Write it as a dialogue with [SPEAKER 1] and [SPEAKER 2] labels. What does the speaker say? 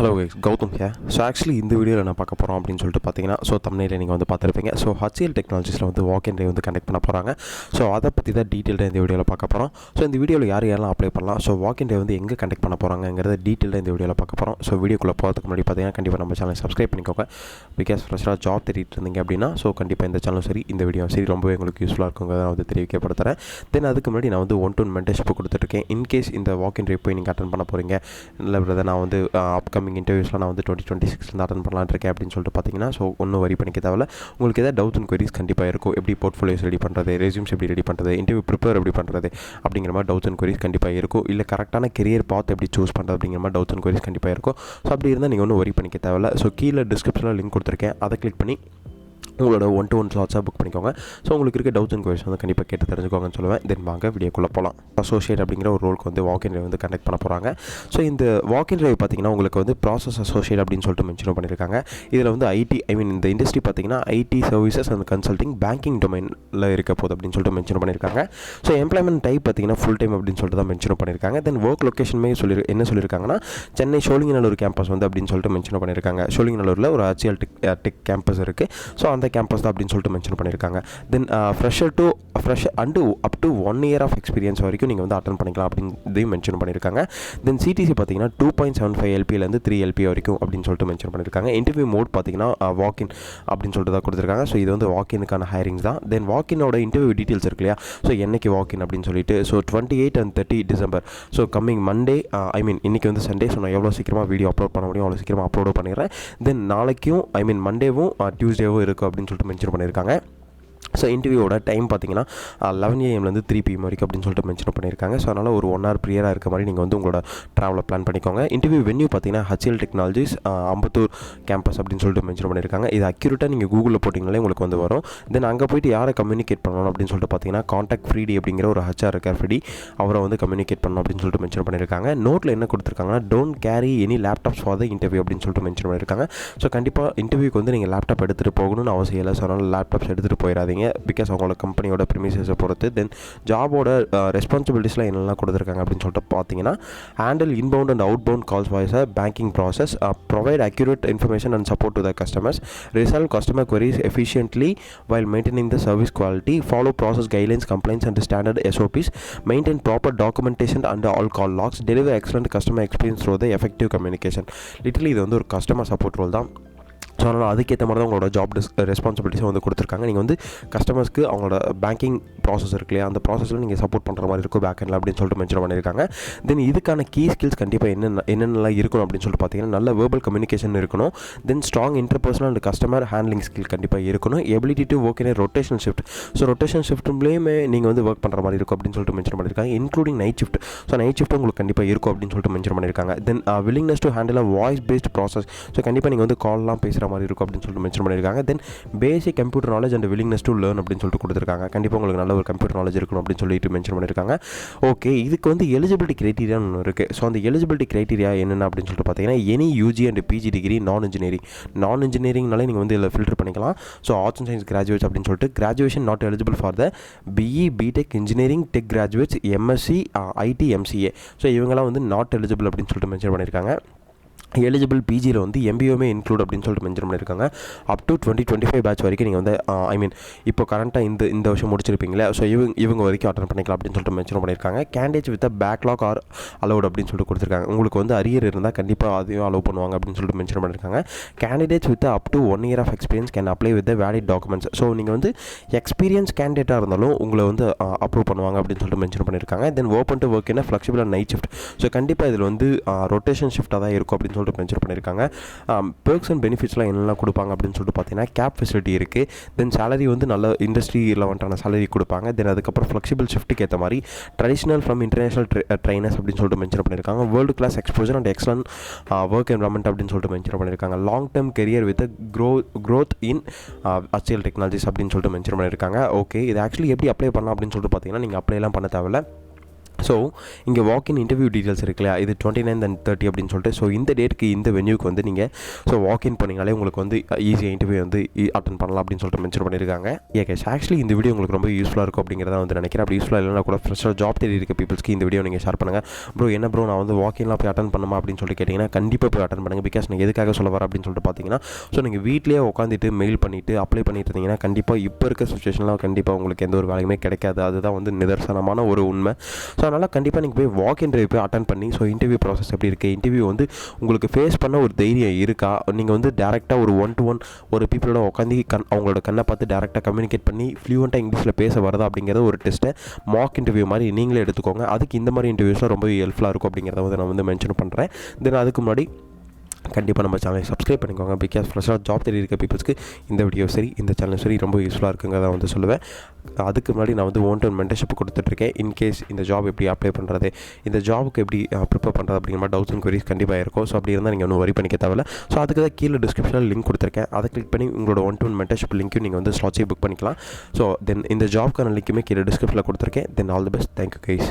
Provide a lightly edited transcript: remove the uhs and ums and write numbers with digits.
[SPEAKER 1] Hello Gautham here. So actually இந்த வீடியோவில் நான் பார்க்க போகிறோம் அப்படின்னு சொல்லிட்டு பார்த்தீங்கன்னா, ஸோ தமிழில் நீங்கள் வந்து பார்த்துருப்பீங்க. ஸோ HCL டெக்னாலஜிஸில் வந்து வாக் இன் டே வந்து கண்டக்ட் பண்ண போகிறாங்க. ஸோ அதை பற்றி தான் டீட்டெயிலாக இந்த வீடியோவில் பார்க்க போகிறோம். ஸோ இந்த வீடியோவில் யாரெல்லாம் அப்ளை பண்ணலாம், ஸோ வாக் இன் டே வந்து எங்கே கண்டக்ட் பண்ண போகிறாங்கிறத டீட்டெயிலாக இந்த வீடியோவில் பார்க்க போகிறோம். ஸோ வீடியோக்குள்ளே போகிறதுக்கு முன்னாடி பார்த்தீங்கன்னா கண்டிப்பாக நம்ம சேனலை சப்ஸ்கிரைப் பண்ணிக்கோங்க. பிகாஸ் ஃப்ரெஷ்ஷாக ஜாப் தேடிட்டு இருந்தீங்க அப்படின்னா ஸோ கண்டிப்பாக இந்த சேனலும் சரி இந்த வீடியோ சரி ரொம்பவே உங்களுக்கு யூஸ்ஃபுல்லாக இருக்குங்கிறத நான் வந்து தெரிவிக்கப்படுத்துகிறேன். தென் அதுக்கு முன்னாடி நான் வந்து 1-to-1 மென்டர்ஷிப் கொடுத்துட்ருக்கேன். இன்கேஸ் இந்த வாக் இன் டே போய் நீங்கள் அட்டன் பண்ண போகிறீங்க இல்லை பிரதர், நான் வந்து அப்கமிங் இன்டர்வியூஸ்லாம் நான் வந்து 2026 அட்டன் பண்ணலான்னு இருக்கேன் அப்படின்னு சொல்லிட்டு பார்த்தீங்கன்னா, ஸோ ஒன்றும் வரி பண்ணிக்க தேவையில்ல. உங்களுக்கு ஏதாவது டவுட்ஸ் அண்ட் குவரிஸ் கண்டிப்பாக இருக்கும். எப்படி போர்ட்ஃபோலியோஸ் ரெடி பண்ணுறது, ரெஸ்யூம்ஸ் எப்படி ரெடி பண்ணுறது, இன்டர்வியூ ப்ரிப்பேர் எப்படி பண்ணுறது அப்படிங்கிற மாதிரி டவுட்ஸ் அண்ட் குவரிஸ் கண்டிப்பாக இருக்கும். இல்லை கரெக்டான கெரியர் பாத் எப்படி சூஸ் பண்ணுறது அப்படிங்கிற மாதிரி டவுட்ஸ் அண்ட் குவரிஸ் கண்டிப்பாக இருக்கும். ஸோ அப்படி இருந்தால் நீங்கள் ஒன்றும் வரி பண்ணிக்க தேவையில்ல. ஸோ கீழே டிஸ்கிரிப்ஷனில் லிங்க் கொடுத்துருக்கேன், அதை கிளிக் பண்ணி உங்களோட 1-to-1 ஸ்லாட்ஸாக புக் பண்ணிக்கோங்க. ஸோ உங்களுக்கு இருக்க டவுட்ஸ் அண்ட் குவரிஸ் வந்து கண்டிப்பாக கேட்டு தெரிஞ்சுக்கோங்கன்னு சொல்லுவேன். தென் வாங்க வீடியோக்குள்ளே போகலாம். அசோசியேட் அப்படிங்கிற ஒரு ரோலுக்கு வந்து வாக் இன் வந்து கண்டக்ட் பண்ண போகிறாங்க. ஸோ இந்த வாக் இன் பார்த்தீங்கன்னா உங்களுக்கு வந்து ப்ராசஸ் அசோசியேட் அப்படின்னு சொல்லிட்டு மென்ஷன் பண்ணியிருக்காங்க. இதில் வந்து இந்த இண்டஸ்ட்ரி பார்த்தீங்கன்னா ID services and consulting banking டொமைனில் இருக்க போகுது அப்படின்னு சொல்லிட்டு மென்ஷன் பண்ணியிருக்காங்க. ஸோ எம்ப்ளாய்மெண்ட் டைப் பார்த்தீங்கன்னா ஃபுல் டைம் அப்படின்னு சொல்லிட்டு தான் மென்ஷன் பண்ணியிருக்காங்க. தென் ஒர்க் லொக்கேஷனுமே என்ன சொல்லியிருக்காங்கன்னா சென்னை சோழிங்கநல்லூர் கேம்பஸ் வந்து அப்படின்னு சொல்லிட்டு மென்ஷன் பண்ணியிருக்காங்க. சோழிங்கநல்லூரில் ஒரு HCL டெக் கேம்பஸ் இருக்குது. ஸோ அந்த கேம்பஸ் தான் அப்படின்னு சொல்லிட்டு மென்ஷன் பண்ணியிருக்காங்க. Then fresher and up to 1 year of experience வரைக்கும் நீங்கள் வந்து அட்டன் பண்ணிக்கலாம் அப்படின்னு மென்ஷன் பண்ணியிருக்காங்க. தென் சிடிசி பார்த்தீங்கன்னா 2.75 LPலேருந்து 3 LP வரைக்கும் அப்படின்னு சொல்லிட்டு மென்ஷன் பண்ணியிருக்காங்க. இன்டர்வியூ மோட் பார்த்தீங்கன்னா வாக்கின் அப்படின்னு சொல்லிட்டு தான் கொடுத்துருக்காங்க. ஸோ இது வந்து வாக்கினுக்கான ஹைரிங்ஸ் தான். தென் வாக்கினோட இன்டர்வியூ டீட்டெயில்ஸ் இருக்கு இல்லையா, ஸோ என்னைக்கு வாக்கின் அப்படின்னு சொல்லிட்டு so 28 and 30 December. So coming Monday இன்றைக்கி வந்து சண்டே. ஸோ நான் எவ்வளோ சீக்கிரமாக வீடியோ அப்லோட் பண்ண முடியும் அவ்வளோ சீக்கிரமாக அப்லோடும் பண்ணிடுறேன். தென் நாளைக்கும் மண்டேவும் டியூஸ்டேவும் இருக்குது அப்படின்னு சொல்லிட்டு மென்ஷன் பண்ணியிருக்காங்க. ஸோ இன்டர்வியூவோட டைம் பார்த்தீங்கன்னா 11 AM 3 PM வரைக்கும் அப்படின்னு சொல்லிட்டு மென்ஷன் பண்ணியிருக்காங்க. ஸோ அதனால் ஒரு 1 hour ப்ரியராக இருக்க மாதிரி நீங்கள் வந்து உங்களோட ட்ராவலை பிளான் பண்ணிக்கோங்க. இன்டர்வியூ வென்யூ பார்த்தீங்கன்னா HCL டெக்னாலஜிஸ் அம்பத்தூர் கேம்பஸ் அப்படின்னு சொல்லிட்டு மென்ஷன் பண்ணியிருக்காங்க. இது அக்யூரேட்டாக நீங்கள் கூகுளில் போட்டிங்கனாலே உங்களுக்கு வந்து வரும். தென் அங்கே போய்ட்டு யாரை கம்யூனிகேட் பண்ணணும் அப்படின்னு சொல்லிட்டு பார்த்தீங்கன்னா காண்டாக்ட் ஃப்ரீடி அப்படிங்கிற ஒரு HR இருக்கார் ஃப்ரீடி, அவரை வந்து கம்யூனிகேட் பண்ணணும் அப்படின்னு சொல்லிட்டு மென்ஷன் பண்ணியிருக்காங்க. நோட்டில் என்ன கொடுத்துருக்காங்கன்னா don't carry any laptops for the interview அப்படின்னு சொல்லிட்டு மென்ஷன் பண்ணியிருக்காங்க. ஸோ கண்டிப்பாக இன்டர்வியூக்கு வந்து நீங்கள் லேப்டாப் எடுத்துகிட்டு போகணும்னு அவசியம் இல்லை. ஸோ அதனால் லேப்டாப்ஸ் எடுத்துகிட்டு போயிடாதீங்க. பிகாஸ் அவங்களோட கம்பெனியோட ப்ரிமிசஸை பொறுத்து. தென் ஜாபோட ரெஸ்பான்சிபிலிட்டிஸ்லாம் என்னெல்லாம் கொடுத்துருக்காங்க அப்படின்னு சொல்லிட்டு பார்த்தீங்கன்னா handle inbound and outbound calls voice banking process, provide accurate information and support to the customers, resolve customer queries efficiently while maintaining the service quality, follow process guidelines, compliance and standard SOPs, maintain proper documentation and all call logs, deliver excellent customer experience through the effective communication. Literally இது வந்து ஒரு customer support role தான். So அதனால் அதுக்கேற்ற மாதிரி தான் உங்களோட job ரெஸ்பான்சிபிலிட்டிஸை வந்து கொடுத்துருக்காங்க. நீங்கள் வந்து கஸ்டமர்ஸ்க்கு அவங்களோட பேங்கிங் ப்ராசஸ் இருக்கு இல்லையா, அந்த ப்ராசஸில் நீங்கள் சப்போர்ட் பண்ணுற மாதிரி இருக்கும் பேக்கெண்டில் அப்படின்னு சொல்லிட்டு மென்ஷன் பண்ணியிருக்காங்க. தென் இதுக்கான கீ ஸ்கில்ஸ் கண்டிப்பாக என்னென்னலாம் இருக்கணும் அப்படின்னு சொல்லிட்டு பார்த்தீங்கன்னா நல்ல வேர்பல் கம்யூனிகேஷன் இருக்கணும். தென் strong interpersonal and customer handling skill கண்டிப்பாக இருக்கணும். Ability to work in rotation shift. So rotation ஷிஃப்ட்லேயுமே நீங்கள் வந்து ஒர்க் பண்ணுற மாதிரி இருக்கும் அப்படின்னு சொல்லிட்டு மென்ஷன் பண்ணியிருக்காங்க. Including night shift. So night shift உங்களுக்கு கண்டிப்பாக இருக்கும் அப்படின்னு சொல்லிட்டு மென்ஷன் பண்ணியிருக்காங்க. Then willingness to handle voice based process. So கண்டிப்பாக நீங்கள் வந்து கால்லாம் பேசுகிற மாதிரி இருக்கும் அப்படின்னு சொல்லிட்டு மென்ஷன் பண்ணியிருக்காங்க. Then basic computer knowledge and willingness to learn அப்படின்னு சொல்லிட்டு கொடுத்துருக்காங்க. கண்டிப்பாக உங்களுக்கு நல்ல ஒரு கம்ப்யூட்டர் நாலேஜ் இருக்கணும் அப்படின்னு சொல்லிட்டு மென்ஷன் பண்ணியிருக்காங்க. ஓகே, இதுக்கு வந்து எலிஜிபிலிட்டி கிரைட்டீரியான்னு ஒன்று இருக்குது. ஸோ அந்த எலிஜிபிலிட்டி கிரைட்டீரியா என்னென்ன அப்படின்னு சொல்லிட்டு பார்த்தீங்கன்னா any UG and PG degree நான் இன்ஜினியரிங்னாலே நீங்கள் வந்து இதில் ஃபில்டர் பண்ணிக்கலாம். So arts and science graduates அப்படின்னு சொல்லிட்டு graduation not eligible for the BE BTech engineering tech graduates MSc IT MCA. So இவங்கெல்லாம் வந்து நாட் எலிஜிபிள் அப்படின்னு சொல்லிட்டு மென்ஷன் பண்ணியிருக்காங்க. எலிஜிபிள் PGயில் வந்து MBOமே இன்க்ளூட் அப்படின்னு சொல்லிட்டு மென்ஷன் பண்ணியிருக்காங்க. அப் டு 2025 பேட்ச் வரைக்கும் நீங்கள் வந்து இப்போ கரண்ட்டாக இந்த வருஷம் முடிச்சிருப்பீங்களே, ஸோ இவங்க வரைக்கும் அட்டன் பண்ணிக்கலாம் அப்படின்னு சொல்லிட்டு மென்ஷன் பண்ணியிருக்காங்க. Candidates with backlog are allowed அப்படின்னு சொல்லிட்டு கொடுத்துருக்காங்க. உங்களுக்கு வந்து அரியர் இருந்தால் கண்டிப்பாக அதையும் அலோவ் பண்ணுவாங்க அப்படின்னு சொல்லிட்டு மென்ஷன் பண்ணியிருக்காங்க. Candidates with up to 1 year of experience can apply with valid documents. So நீங்கள் வந்து எக்ஸ்பீரியன்ஸ் கேண்டிடேட்டாக இருந்தாலும் உங்களை வந்து அப்ரூவ் பண்ணுவாங்க அப்படின்னு சொல்லிட்டு மென்ஷன் பண்ணியிருக்காங்க. தென் ஓப்பன் டு ஒர்க் என்ன flexible and night shift. So கண்டிப்பாக இதில் வந்து ரொட்டேஷன் ஷிஃப்ட்டாக தான் இருக்கும் அப்படின்னு மென்ஷன் பண்ணியிருக்காங்க. பெர்க்ஸ் அண்ட் பெனிஃபிட்ஸ்லாம் என்னெல்லாம் கொடுப்பாங்க அப்படின்னு சொல்லிட்டு பார்த்தீங்கன்னா கேப் ஃபெசிலிட்டி இருக்குது. தென் சேலரி வந்து நல்ல இண்டஸ்ட்ரி ரிலவெண்ட்டான சேலரி கொடுப்பாங்க. தென் அதுக்கப்புறம் ஃப்ளெக்சிபிள் ஷிஃப்ட்டுக்கு ஏற்ற மாதிரி ட்ரெடிஷ்னல் ஃப்ரம் இன்டர்நேஷனல் ட்ரைனர்ஸ் அப்படின்னு சொல்லிட்டு மென்ஷன் பண்ணியிருக்காங்க. World class exposure and excellent work environment அப்படின்னு சொல்லிட்டு மென்ஷன் பண்ணியிருக்காங்க. Long term career with growth in HCL technologies அப்படின்னு சொல்லிட்டு மென்ஷன் பண்ணியிருக்காங்க. ஓகே, இது ஆக்சுவலி எப்படி அப்ளை பண்ணலாம் அப்படின்னு சொல்லிட்டு பார்த்தீங்கன்னா நீங்கள் அப்ளைலாம் பண்ண தேவையில்ல. ஸோ இங்கே வாக்கின் இன்டர்வியூ டீட்டெயில்ஸ் இருக்கு இல்லையா, இது 29 and 30 அப்படின்னு சொல்லிட்டு. ஸோ இந்த டேட்டுக்கு இந்த வென்யூக்கு வந்து நீங்கள் ஸோ வாக்கின் பண்ணிங்கனாலே உங்களுக்கு வந்து ஈஸியாக இன்டர்வியூ வந்து அட்டன் பண்ணலாம் அப்படின்னு சொல்லிட்டு மென்ஷன் பண்ணியிருக்காங்க. கேஸ் ஆக்சுவலி இந்த வீடியோ உங்களுக்கு ரொம்ப யூஸ்ஃபுல்லாக இருக்கும் அப்படிங்கிறத வந்து நினைக்கிறேன். அப்படி யூஸ்ஃபுல்லாக இல்லைனா கூட ஃப்ரெஷ்ஷாக ஜாப் தேடி இருக்க பீப்புள்ஸ்க்கு இந்த வீடியோ நீங்கள் ஷேர் பண்ணுங்கள். ப்ரோ என்ன ப்ரோ நான் வந்து வாக்கின்லாம் போய் அட்டன் பண்ணுமா அப்படின்னு சொல்லிட்டு கேட்டிங்கன்னா கண்டிப்பாக போய் அட்டன் பண்ணுங்கள். பிகாஸ் நீங்கள் எதுக்காக சொல்ல வர அப்படின்னு சொல்லிட்டு பார்த்தீங்கன்னா, ஸோ நீங்கள் வீட்டிலேயே உட்காந்துட்டு மெயில் பண்ணிவிட்டு அப்ளை பண்ணிட்டு இருந்தீங்கன்னா கண்டிப்பாக இப்போ இருக்க சுச்சுவேஷனில் கண்டிப்பாக உங்களுக்கு எந்த ஒரு வேலையுமே கிடைக்காது. அதுதான் வந்து நிதர்சனமான ஒரு உண்மை. ஸோ அதனால் கண்டிப்பாக நீங்கள் போய் வாக் இன்டர்வியூ போய் அட்டன் பண்ணி ஸோ இன்டர்வியூ ப்ராசஸ் எப்படி இருக்குது, இன்டர்வியூ வந்து உங்களுக்கு ஃபேஸ் பண்ண ஒரு தைரியம் இருக்கா, நீங்கள் வந்து டேரெக்டாக ஒரு 1-to-1 ஒரு பீப்புளோட உட்காந்து அவங்களோட கண்ணை பார்த்து டேரெக்டாக கம்யூனிகேட் பண்ணி ஃப்ளூவெண்ட்டாக இங்கிலீஷில் பேச வருதா அப்படிங்கிறத ஒரு டெஸ்ட்டை மார்க் இன்டர்வியூ மாதிரி நீங்களே எடுத்துக்கோங்க. அதுக்கு இந்த மாதிரி இன்டர்வியூஸ்லாம் ரொம்ப ஹெல்ப்ஃபுல்லாக இருக்கும் அப்படிங்கிறத வந்து நான் வந்து மென்ஷன் பண்ணுறேன். தென் அதுக்கு முன்னாடி கண்டிப்பாக நம்ம சேனலை சப்ஸ்கிரைப் பண்ணிக்கோங்க. பிகாஸ் ஃப்ரெஷ்ஷாக ஜாப் தேடி இருக்க பீப்புள்ஸ்க்கு இந்த வீடியோ சரி இந்த சேனல் சரி ரொம்ப யூஸ்ஃபுல்லாக இருக்குங்கிறத வந்து சொல்லுவேன். அதுக்கு முன்னாடி நான் வந்து ஒன்-டு-ஒன் மென்டர்ஷிப் கொடுத்துட்ருக்கேன். இன்கேஸ் இந்த ஜாப் எப்படி அப்ளை பண்ணுறது, இந்த ஜாபுக்கு எப்படி ப்ரிப்பேர் பண்ணுறது அப்படிங்கிற மாதிரி டவுட்ஸ் அண்ட் குவரிஸ் கண்டிப்பாக இருக்கும். ஸோ அப்படி இருந்தால் நீங்கள் ஒன்றும் வரி பண்ணிக்க தேவையில்ல. ஸோ அதுக்கு தான் கீழே டிஸ்கிரிப்ஷனில் லிங்க் கொடுத்துருக்கேன். அதை கிளிக் பண்ணி உங்களோட ஒன்-டு-ஒன் மென்டர்ஷிப் லிங்க்கும் நீங்கள் வந்து ஸ்லாட்ஸே புக் பண்ணிக்கலாம். ஸோ தென் இந்த ஜாப்க்கான லிங்க்குமே கீழே டிஸ்கிரிப்ஷனில் கொடுத்துருக்கேன். Then all the best. Thank you guys.